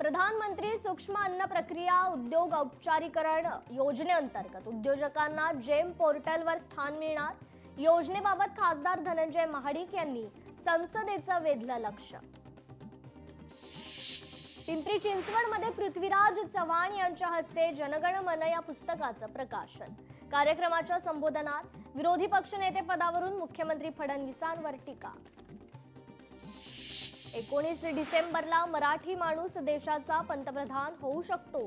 प्रधानमंत्री सूक्ष्म अन्न प्रक्रिया उद्योग औपचारिकरण योजनेअंतर्गत उद्योजकांना जेम पोर्टलवर स्थान मिळणार. योजनेबाबत खासदार धनंजय महाडिक यांनी संसदेचं वेधलं लक्ष. पिंपरी चिंचवडमध्ये पृथ्वीराज चव्हाण यांच्या हस्ते जनगण मन या पुस्तकाचं प्रकाशन. कार्यक्रमाच्या संबोधनात विरोधी पक्षनेते पदावरून मुख्यमंत्री फडणवीसांवर टीका. 19 डिसेंबरला मराठी माणूस देशाचा पंतप्रधान होऊ शकतो.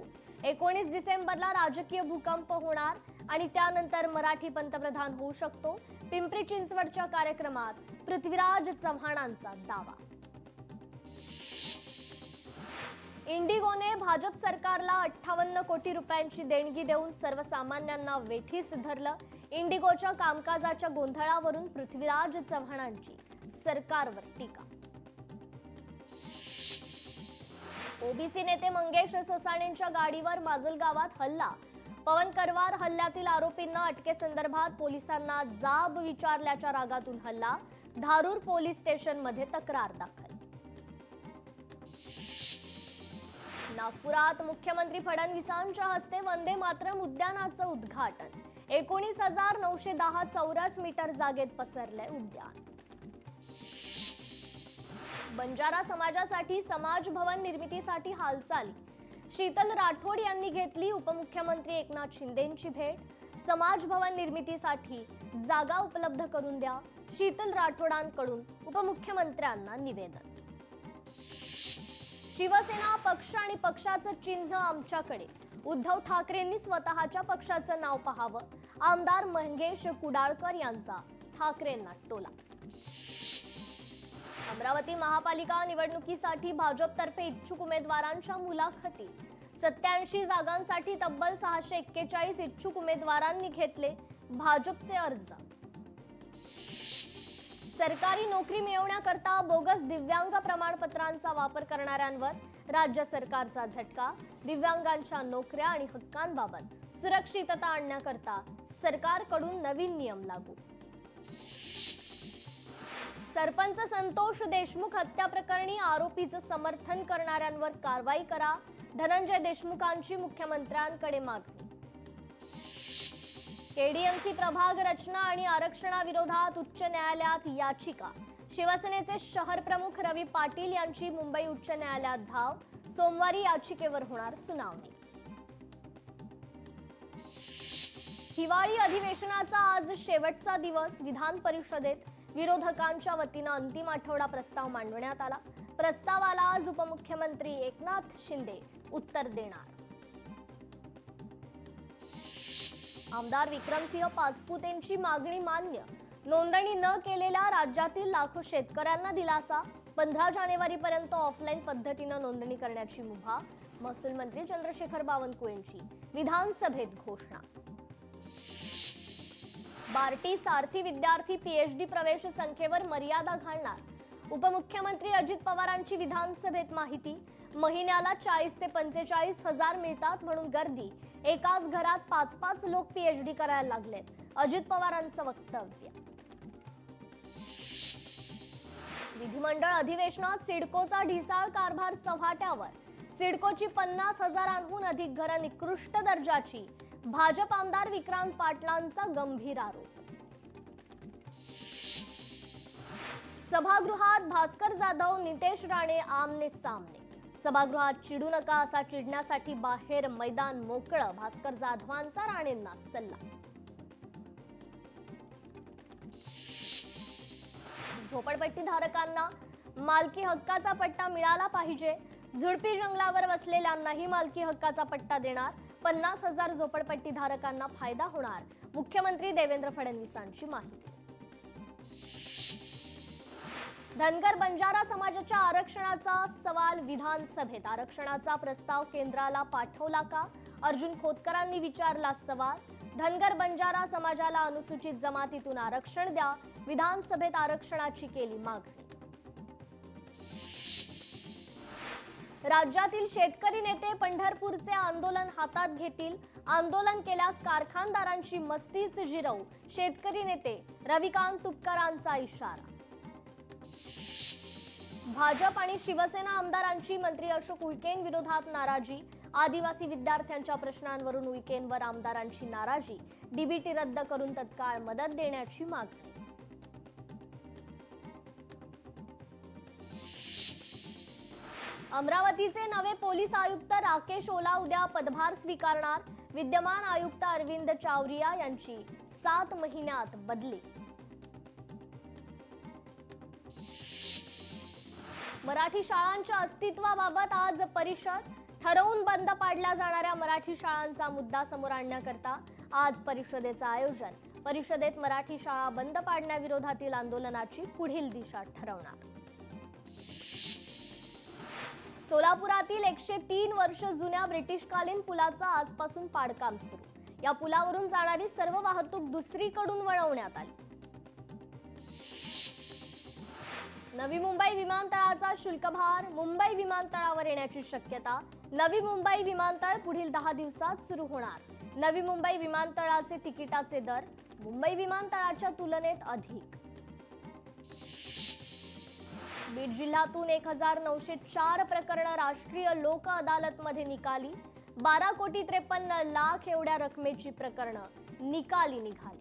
19 डिसेंबरला राजकीय भूकंप होणार आणि त्यानंतर मराठी पंतप्रधान होऊ शकतो. पिंपरी चिंचवडच्या कार्यक्रमात पृथ्वीराज चव्हाणांचा दावा. इंडिगोने भाजप सरकारला 58 कोटी रुपयांची देणगी देऊन सर्वसामान्यांना वेठीस धरलं. इंडिगोच्या कामकाजाच्या गोंधळावरून पृथ्वीराज चव्हाणांची सरकारवर टीका. ओबीसी नेते मंगेश ससाणेंच्या गाडीवर माजलगावात हल्ला. पवन करवार हल्ल्यातील आरोपींना अटकेसंदर्भात पोलिसांना जाब विचारल्याच्या रागातून हल्ला. धारूर पोलीस स्टेशनमध्ये तक्रार दाखल. नागपुरात मुख्यमंत्री फडणवीसांच्या हस्ते वंदे मातरम उद्यानाचं उद्घाटन. 19,910 चौरस मीटर जागेत पसरले उद्यान. बंजारा समाजासाठी समाज भवन निर्मितीसाठी हालचाली. शीतल राठोड यांनी घेतली उपमुख्यमंत्री एकनाथ शिंदेंची भेट. समाज भवन निर्मितीसाठी जागा उपलब्ध करून द्या, शीतल राठोडांकडून उपमुख्यमंत्र्यांना निवेदन. शिवसेना पक्ष आणि पक्षाचं चिन्ह आमच्याकडे. उद्धव ठाकरेंनी स्वतःच्या पक्षाचं नाव पाहावं. आमदार मंगेश कुडाळकर यांचा ठाकरेंना टोला. अमरावती महापालिका निवडणुकीसाठी भाजपतर्फे इच्छुक उमेदवारांच्या मुलाखती. 87 जागांसाठी तब्बल 641 इच्छुक उमेदवारांनी घेतले भाजपचे अर्ज. सरकारी नोकरी मिळवण्याकरता बोगस दिव्यांग प्रमाणपत्रांचा वापर करणाऱ्यांवर राज्य सरकारचा झटका. दिव्यांगांच्या नोकऱ्या आणि हक्कांबाबत सुरक्षितता आणण्याकरता सरकारकडून नवीन नियम लागू. सरपंच संतोष देशमुख हत्या प्रकरणी आरोपीचं समर्थन करणाऱ्यांवर कारवाई करा. धनंजय देशमुखांची मुख्यमंत्र्यांकडे मागणी. केडीएमसी प्रभाग रचना आणि आरक्षणाविरोधात उच्च न्यायालयात याचिका. शिवसेनेचे शहर प्रमुख रवी पाटील यांची मुंबई उच्च न्यायालयात धाव. सोमवारी याचिकेवर होणार सुनावणी. हिवाळी अधिवेशनाचा आज शेवटचा दिवस. विधान परिषदेत विरोधकांच्या वतीनं अंतिम आठवडा प्रस्ताव मांडण्यात आला. प्रस्तावाला आज उपमुख्यमंत्री एकनाथ शिंदे उत्तर देणार. आमदार विक्रमसिंह पाचपुतेंची मागणी मान्य. नोंदणी न केलेल्या राज्यातील लाखो शेतकऱ्यांना दिलासा. 15 जानेवारीपर्यंत ऑफलाईन पद्धतीनं नोंदणी करण्याची मुभा. महसूल मंत्री चंद्रशेखर बावनकुळेंची विधानसभेत घोषणा. बार्टी सारथी विद्यार्थी पीएचडी प्रवेश संख्येवर मर्यादा घालणार. उपमुख्यमंत्री अजित पवारांची विधानसभेत माहिती. महिन्याला 40 ते 45 हजार मिळतात म्हणून गर्दी. एकाच घरात 5-5 लोक पीएचडी करायला लागलेत. अजित पवारांचं वक्तव्य. विधिमंडळ अधिवेशनात सिडकोचा ढिसाळ कारभार चव्हाट्यावर. सिडकोची 50,000हून अधिक घरं निकृष्ट दर्जाची. भाजप आमदार विक्रांत पाटलांचा गंभीर आरोप. सभागृहात भास्कर जाधव नितेश राणे आमने सामने. सभागृहात चिडू नका असा चिडण्यासाठी बाहेर मैदान मोकळं. भास्कर जाधवांचा राणेंना सल्ला. झोपडपट्टी धारकांना मालकी हक्काचा पट्टा मिळाला पाहिजे. झुडपी जंगलावर वसलेल्यांनाही मालकी हक्काचा पट्टा देणार. 50,000 झोपडपट्टी धारकांना फायदा होणार. मुख्यमंत्री देवेंद्र फडणवीसांची माहिती. धनगर बंजारा समाजाच्या आरक्षणाचा सवाल विधानसभेत. आरक्षणाचा प्रस्ताव केंद्राला पाठवला का? अर्जुन खोतकरांनी विचारला सवाल. धनगर बंजारा समाजाला अनुसूचित जमातीतून आरक्षण द्या. विधानसभेत आरक्षणाची केली मागणी. राज्यातील शेतकरी नेते पंढरपूरचे आंदोलन हातात घेतील. आंदोलन केल्यास कारखानदारांची मस्तीच जिरवू. शेतकरी नेते रविकांत तुपकरांचा इशारा. भाजप आणि शिवसेना आमदारांची मंत्री अशोक उईकेंविरोधात नाराजी. आदिवासी विद्यार्थ्यांच्या प्रश्नांवरून उईकेंवर आमदारांची नाराजी. डीबीटी रद्द करून तत्काळ मदत देण्याची मागणी. अमरावतीचे नवे पोलीस आयुक्त राकेश ओला उद्या पदभार स्वीकारणार. विद्यमान आयुक्त अरविंद चावरिया यांची 7 महिन्यात बदली. मराठी शाळांच्या अस्तित्वाबाबत आज परिषद. ठरवून बंद पाडल्या जाणाऱ्या मराठी शाळांचा मुद्दा समोर आणण्याकरता आज परिषदेचं आयोजन. परिषदेत मराठी शाळा बंद पाडण्याविरोधातील आंदोलनाची पुढील दिशा ठरवणार. सोलापुरातील 103 वर्ष जुन्या ब्रिटिशकालीन पुलाचा आजपासून पाडकाम सुरू. या पुलावरून जाणारी सर्व वाहतूक दुसरीकडून वळवण्यात आली. नवी मुंबई विमानतळाचा शुल्कभार मुंबई विमानतळावर येण्याची शक्यता. नवी मुंबई विमानतळ पुढील 10 दिवसात सुरू होणार. नवी मुंबई विमानतळाचे तिकिटाचे दर मुंबई विमानतळाच्या तुलनेत अधिक. बीड जिल्ह्यातून 1904 प्रकरण राष्ट्रीय लोक अदालतमध्ये निकाली. 12,53,00,000 एवढ्या रकमेची प्रकरणं निकाली निघाली.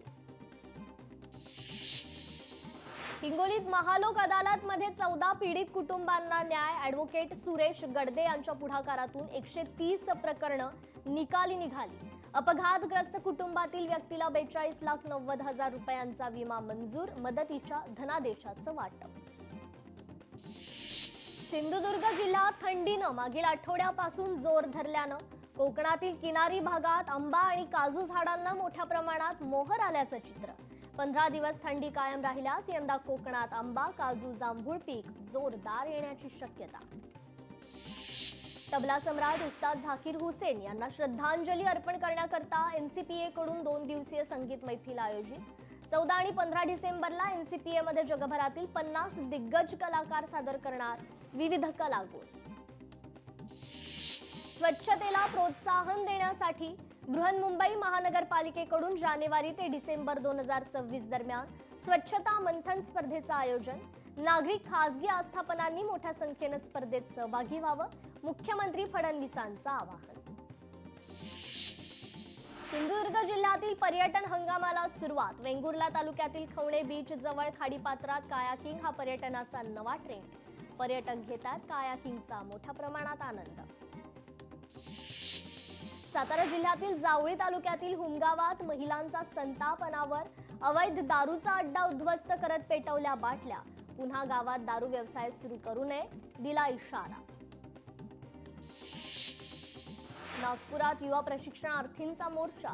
हिंगोलीत महालोक अदालतमध्ये 14 पीडित कुटुंबांना न्याय. ॲडव्होकेट सुरेश गडदे यांच्या पुढाकारातून 130 प्रकरणं निकाली निघाली. अपघातग्रस्त कुटुंबातील व्यक्तीला 42,90,000 रुपयांचा विमा मंजूर. मदतीच्या धनादेशाचं वाटप. सिंधुदुर्ग जिल्ह्यात थंडीनं मागील आठवड्यापासून जोर धरल्यानं कोकणातील किनारी भागात आंबा आणि काजू झाडांना मोठ्या प्रमाणात मोहर आल्याचं चित्र. 15 दिवस थंडी कायम राहिल्यास यंदा कोकणात आंबा, काजू, जांभूळ पीक जोरदार येण्याची शक्यता. तबला सम्राट उस्ताद झाकीर हुसेन यांना श्रद्धांजली अर्पण करण्याकरता एनसीपीए कडून 2 दिवसीय संगीत मैफिल आयोजित. 14 आणि 15 डिसेंबरला एनसीपीए मध्ये जगभरातील 50 दिग्गज कलाकार सादर करणार विविध कलागुण. स्वच्छतेला प्रोत्साहन देण्यासाठी बृहन्मुंबई महानगरपालिकेकडून जानेवारी ते डिसेंबर 2026 दरम्यान स्वच्छता मंथन स्पर्धेचं आयोजन. नागरिक खासगी आस्थापनांनी मोठ्या संख्येने स्पर्धेत सहभागी व्हावं. मुख्यमंत्री फडणवीसांचं आवाहन. सिंधुदुर्ग जिल्ह्यातील पर्यटन हंगामाला सुरुवात. वेंगुर्ला तालुक्यातील खवणे बीच जवळ खाडीपात्रात कायाकिंग हा पर्यटनाचा नवा ट्रेंड. पर्यटक घेतात कायाकिंगचा मोठ्या प्रमाणात आनंद. सातारा जिल्ह्यातील जावळी तालुक्यातील हुमगावात महिलांचा संताप अनावर. अवैध दारूचा अड्डा उद्ध्वस्त करत पेटवल्या बाटल्या. पुन्हा गावात दारू व्यवसाय सुरू करू नये, दिला इशारा. नागपुरात युवा प्रशिक्षणार्थींचा मोर्चा.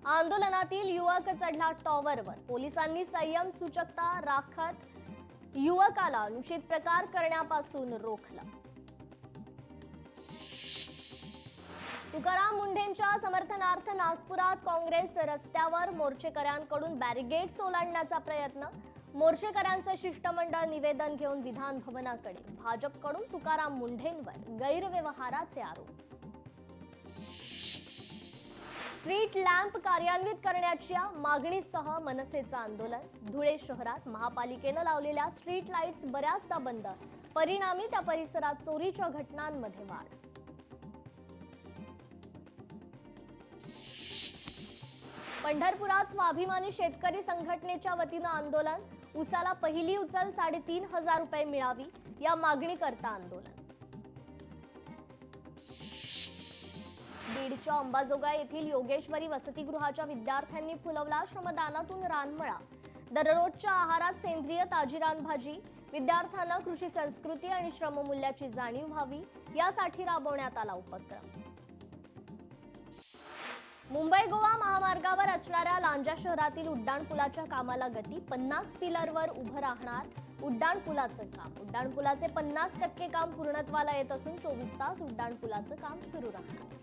आंदोलनातील युवक चढला टॉवरवर. पोलिसांनी संयम सूचकता राखत युवकाला अनुचित प्रकार करण्यापासून रोखलं. तुकाराम मुंढेंच्या समर्थनार्थ नागपुरात काँग्रेस रस्त्यावर. मोर्चेकऱ्यांकडून बॅरिगेड्स ओलांडण्याचा प्रयत्न. मोर्चेकऱ्यांचं शिष्टमंडळ निवेदन घेऊन विधान भवनाकडे. भाजपकडून तुकाराम मुंढेंवर गैरव्यवहाराचे आरोप. स्ट्रीट लॅम्प कार्यान्वित करण्याच्या मागणीसह मनसेचं आंदोलन. धुळे शहरात महापालिकेनं लावलेल्या स्ट्रीट लाईट्स बऱ्याचदा बंद. परिणामी त्या परिसरात चोरीच्या घटनांमध्ये वाढ. पंढरपुरात स्वाभिमानी शेतकरी संघटनेच्या वतीनं आंदोलन. उसाला पहिली उचल 3,500 रुपये मिळावी या मागणीकरता आंदोलन. बीडच्या अंबाजोगाई येथील योगेश्वरी वसतिगृहाच्या विद्यार्थ्यांनी फुलवला श्रमदानातून रानमळा. दररोजच्या आहारात सेंद्रिय ताजी रानभाजी. विद्यार्थ्यांना कृषी संस्कृती आणि श्रममूल्याची जाणीव व्हावी यासाठी राबवण्यात आला उपक्रम. मुंबई गोवा महामार्गावर असणाऱ्या लांजा शहरातील उड्डाणपुलाच्या कामाला गती. 50 पिलरवर उभं राहणार उड्डाणपुलाचं काम. उड्डाणपुलाचे 50% काम पूर्णत्वाला येत असून 24 तास उड्डाणपुलाचं काम सुरू राहणार.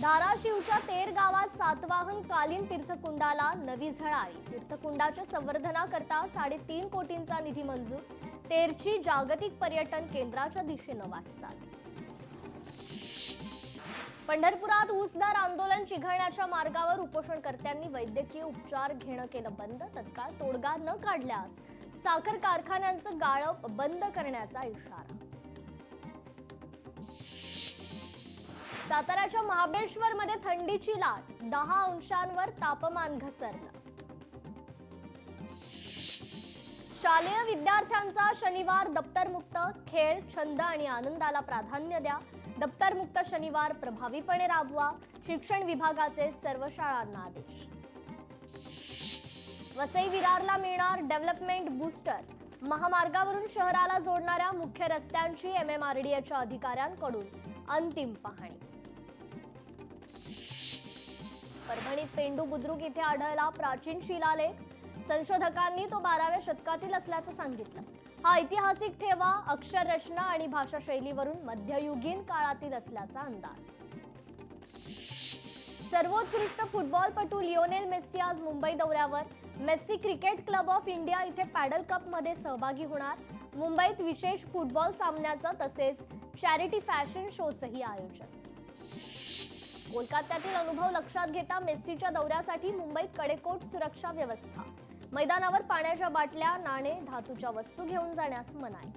धाराशिवच्या तेर गावात सातवाहन कालीन तीर्थकुंडाला नवी झळाळी. तीर्थकुंडाच्या संवर्धनाकरता 3.5 कोटींचा निधी मंजूर. तेरची जागतिक पर्यटन केंद्राच्या दिशेनं वाटचाल. पंढरपुरात ऊसदर आंदोलन चिघळण्याच्या मार्गावर. उपोषणकर्त्यांनी वैद्यकीय उपचार घेणं केलं बंद. तत्काळ तोडगा न काढल्यास साखर कारखान्यांचं गाळप बंद करण्याचा इशारा. साताऱ्याच्या महाबळेश्वरमध्ये थंडीची लाट, 10 अंशांवर तापमान घसरलं. शालेय विद्यार्थ्यांचा शनिवार दप्तरमुक्त, खेळ, छंद आणि आनंदाला प्राधान्य द्या. दप्तरमुक्त शनिवार प्रभावीपणे राबवा, शिक्षण विभागाचे सर्व शाळांना आदेश. वसई विरारला मिळणार डेव्हलपमेंट बूस्टर. महामार्गावरून शहराला जोडणाऱ्या मुख्य रस्त्यांची MMRDAच्या अधिकाऱ्यांकडून अंतिम पाहणी. परभणीत पेंडू बुद्रुक इथे आढळला प्राचीन शिलालेख. संशोधकांनी तो 12व्या शतकातील असल्याचं सांगितलं. हा ऐतिहासिक ठेवा अक्षर रचना आणि भाषा शैलीवरून मध्ययुगीन काळातील असल्याचा अंदाज. सर्वोत्कृष्ट फुटबॉलपटू लिओनेल मेस्सी आज मुंबई दौऱ्यावर. Messi cricket club of India इथे पॅडल कप मध्ये सहभागी होणार. मुंबईत विशेष फुटबॉल सामन्याचं तसेच चॅरिटी फॅशन शोचंही आयोजन. कोलकात्यातील अनुभव लक्षात घेता मेस्सीच्या दौऱ्यासाठी मुंबईत कडेकोट सुरक्षा व्यवस्था. मैदानावर पाण्याच्या बाटल्या, नाणे, धातूच्या वस्तू घेऊन जाण्यास मनाई.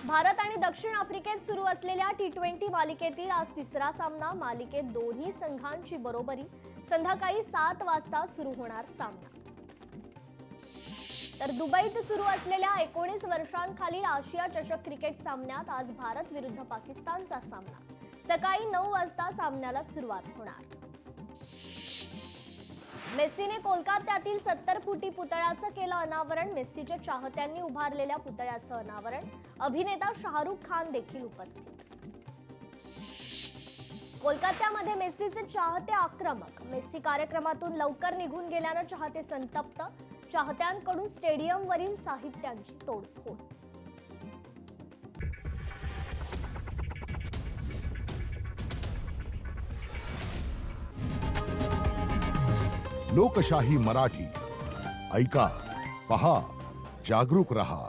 भारत आणि दक्षिण आफ्रिकेत सुरू असलेल्या T20 मालिकेतील आज तिसरा सामना. मालिकेत दोन्ही संघांची बरोबरी. संध्याकाळी 7 वाजता सुरू होणार सामना. तर दुबईत सुरू असलेल्या 19 वर्षांखालील आशिया चषक क्रिकेट सामन्यात आज भारत विरुद्ध पाकिस्तानचा सामना. सकाळी 9 वाजता सामन्याला सुरुवात होणार. मेस्सीने कोलकात्यातील 70 फुटी पुतळ्याचं केलं अनावरण. मेस्सीच्या चाहत्यांनी उभारलेल्या पुतळ्याचं अनावरण. अभिनेता शाहरुख खान देखील उपस्थित. कोलकात्यामध्ये मेस्सीचे चाहते आक्रमक. मेस्सी कार्यक्रमातून लवकर निघून गेल्यानं चाहते संतप्त. चाहत्यांकडून स्टेडियमवरील साहित्यांची तोडफोड. लोकशाही मराठी ऐका, पहा, जागरूक रहा.